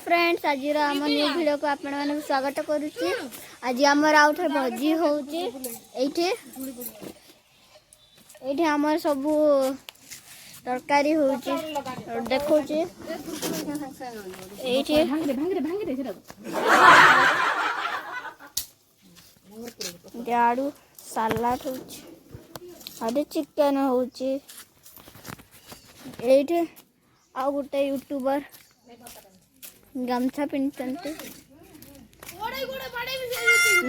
Friends आज आम new video को आपण मानक स्वागत करुच्ची। आज आमर आउ थे भोजी होउची एठी आमर सब तरकारी होउची देखौची एठी आड़ू सलाड होउची आदि चिकन होउची एठी आ गोटे यूट्यूबर गमछा पिंधते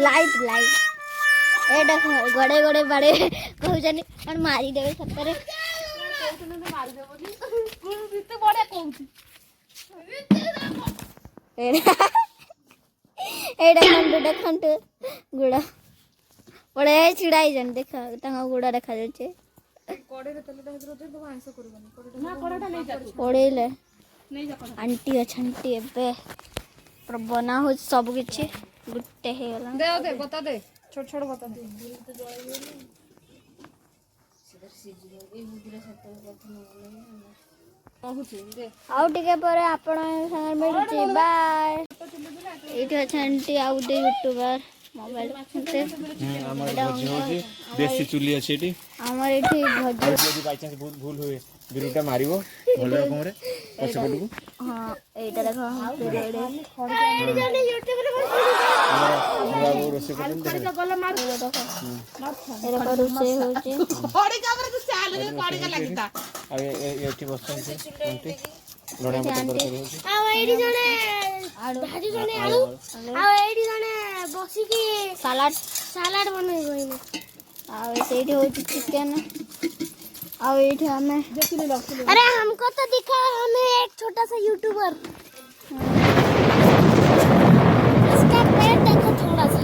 लाइट लाइट ए देख गड़े गड़े बड़े कहउछनी और मारी देबे सतरे देखंतु गुड़ा बड़े छिड़ाई जन देख गुड़ा देखा जाच्छे पड़ेले आंटी अच्छी एबे बना हो सब किछि गुट्टे हे गला दे दे बता दे छोट छोट बता दे आउ टिके पर आपण संग मिलुची बाय एठी अच्छी आउ दे यूट्यूबर मोबाइल देसी चुली अछि एटी हमर एठी भजी यदि बाय चांस बहुत भूल हुए बिरुटा मारिबो भल रकम रे पछ पडू हां एटा देखो पेरेडे यूट्यूब रे बाबू रोसे करन देखो गला मार देखो एरे पर रोसे होची कोड़ी काबर तू चाल रे कोड़ी का लागिता आ एठी बसन से लोड़ा मत कर होची आ एडी जने भाजी जने आलू आ एडी जने बसी की सलाड बनई गइले आ सेठी होची चिकन और ये हमें अरे हमको तो दिखा हमें एक छोटा सा यूट्यूबर इसका पेट देखो थोड़ा सा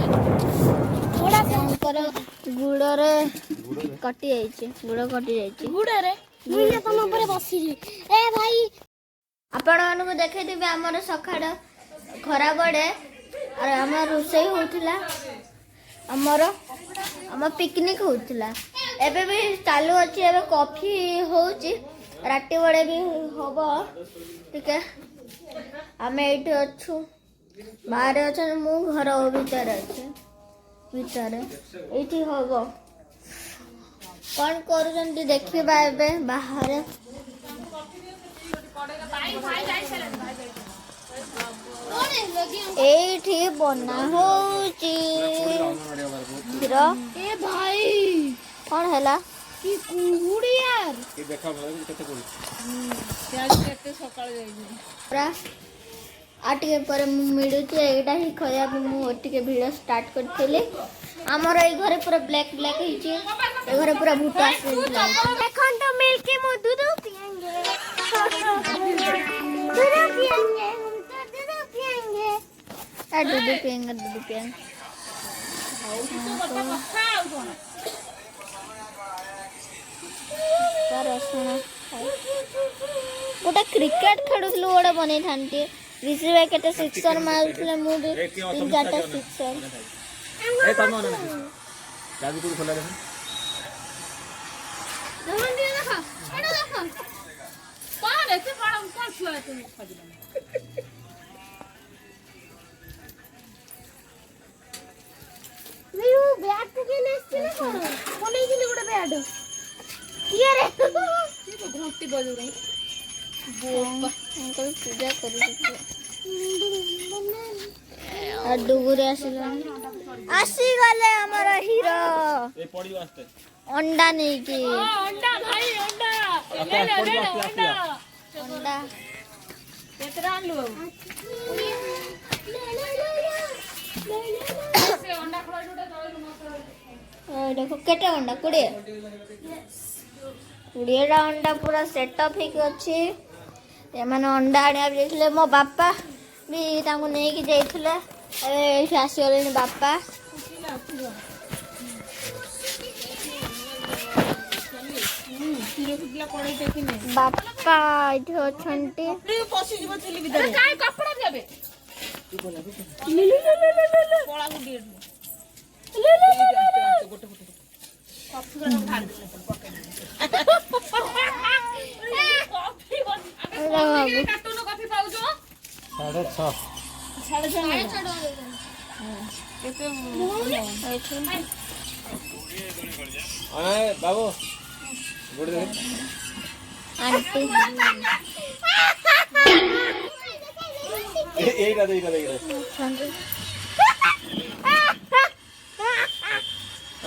हमकर गुड़ रे कटी जाइए गुड़ कटी जाइए गुड़ रे मुझे तुम ऊपर बसी ए भाई आपण मानक देखे देबे हमर सखाड़ खरा बड़े अरे हमर रोसई होतला हमर पिकनिक होतला एबे भी चालू अच्छी एबे कॉफी होची राती बड़े भी होबो ठीक है हमें एठी अच्छू बाहर अच्छे मु घर भीतर अच्छे भीतर एठी होबो कौन करूचंती देखिबा एबे बाहर एठी बना होची हीरो ए भाई कौन हैला की कुहुड़ी यार के देखा भले केते कोड़ी प्याज केते सकाळ जाई पूरा आटिके पर मिडुची एटा ही खया मु ओटिके वीडियो स्टार्ट करथिले हमर ए घरे पूरा ब्लैक ब्लैक हिची ए घरे पूरा भूत आसे एखन तो मिल्की मु दूध पिएंगे दूध पिएंगे गोटे क्रिकेट खेलुलु गोटे बन था ऋषि भाई के सिक्सर मारुले मुझे 3-4 सिक्सर पूजा डुगुरे आसी गले हमर हीरो अंडा नहीं की अंडा भाई अंडा केतरा आलू देखो केटे अंडा 20 अंडा पूरा सेटअप ही अच्छी एमाने अंडा आने मो बापा भी तांको नहीं कि जाइथिले ए आसीगले बापा बापा इथे अछंती पसी जीव चली भीतर काय कपड़ा देबे ले ले पळा गुडी ले ले गोटे कॉफी भार कॉफी कार्टून कॉफी पाउजो बाबू गुड आंटी এইটা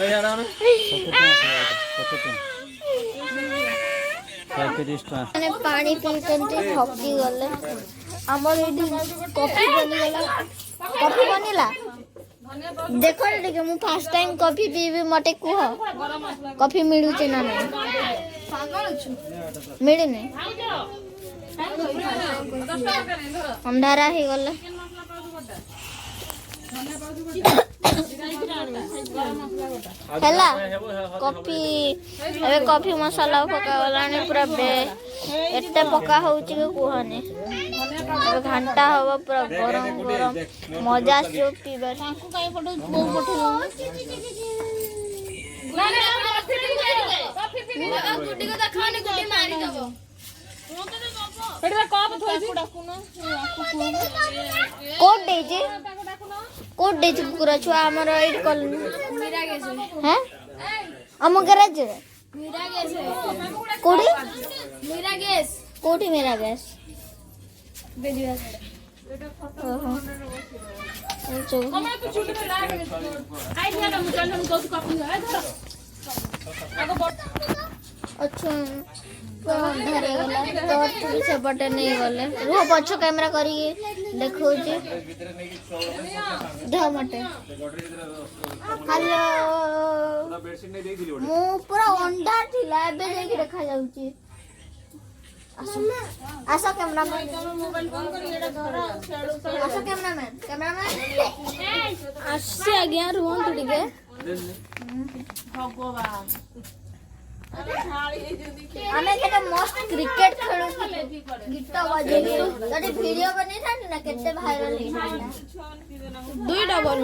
এই জানা না ମାନେ ପାଣି ପିଉଛନ୍ତି ଥକି ଗଲେ। ଆମର ଏଇଠି କଫି ବନିଗଲା। କଫି ବନିଲା ଦେଖ ଟିକେ ମୁଁ ଫାର୍ଷ୍ଟ ଟାଇମ୍ କଫି ପିଇବି ମତେ କୁହ କଫି ମିଳୁଛି ନା ନାହିଁ ମିଳିନି ଅନ୍ଧାରା ହେଇଗଲା ହେଲା କଫି ଏବେ କଫି ମସଲା ପକାଗଲାଣି ପୁରା ଏତେ ପକା ହଉଛି କି କୁହନି ଏବେ ଘାଣ୍ଟା ହବ ପୁରା ଗରମ ଗରମ ମଜା ଆସିବ ପିଇବା କୋଟ ଦେଇଛି କୁକୁର ଛୁଆ ଆମର ଏଇଠି କଲନି ହଁ ଆମ ଗ୍ୟାରେଜରେ କୋଉଠି କୋଉଠି ମେରା ଗ୍ୟାସ୍ अच्छा सेपटे नहीं गले रुह पछ कैमेरा करी देखो मटे हेलो मु पूरा अंडा थिला एबे देखि देखा जाउची आसा कैमरामैन आसा कैमरामैन आसी आज्ञा रुहन टिके भगवान आमे केते मस्त क्रिकेट खेलु गीत बजेलु तडी वीडियो बनै थानी ना केते वायरल हे दुई डबल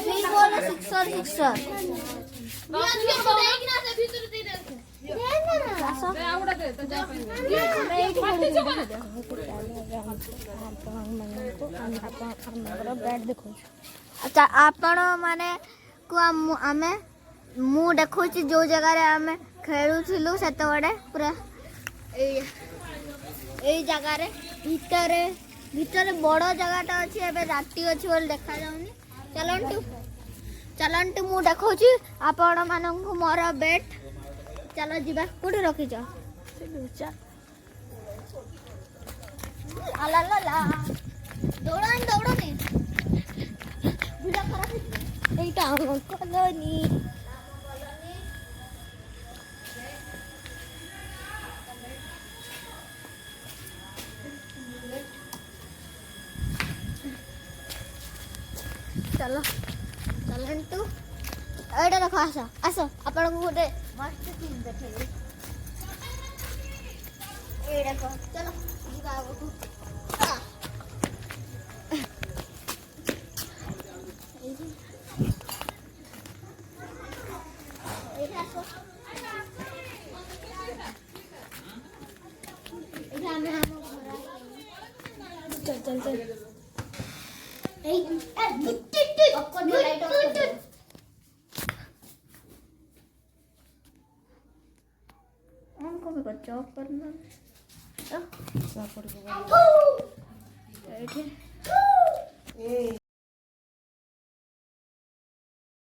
थ्री बॉल सिक्सर अच्छा आपण माने को आमे मु देखो जो जगह आम खेलुलु से पूरा जगार भितर बड़ जगहटा अच्छी एवं राति अच्छी बोल देखा जाऊनी चलंटू मु देखो आपण मान मोर बेट चलो जीवा कौट रखीच दौड़ानी दौड़ानी भिड़ खराब एटा कलोनी चलो चलंटू एटा देखो आस आस आपण को गोटे मस्त चीज देखे ए देखो चलो जीवा आगो चल चल चल करना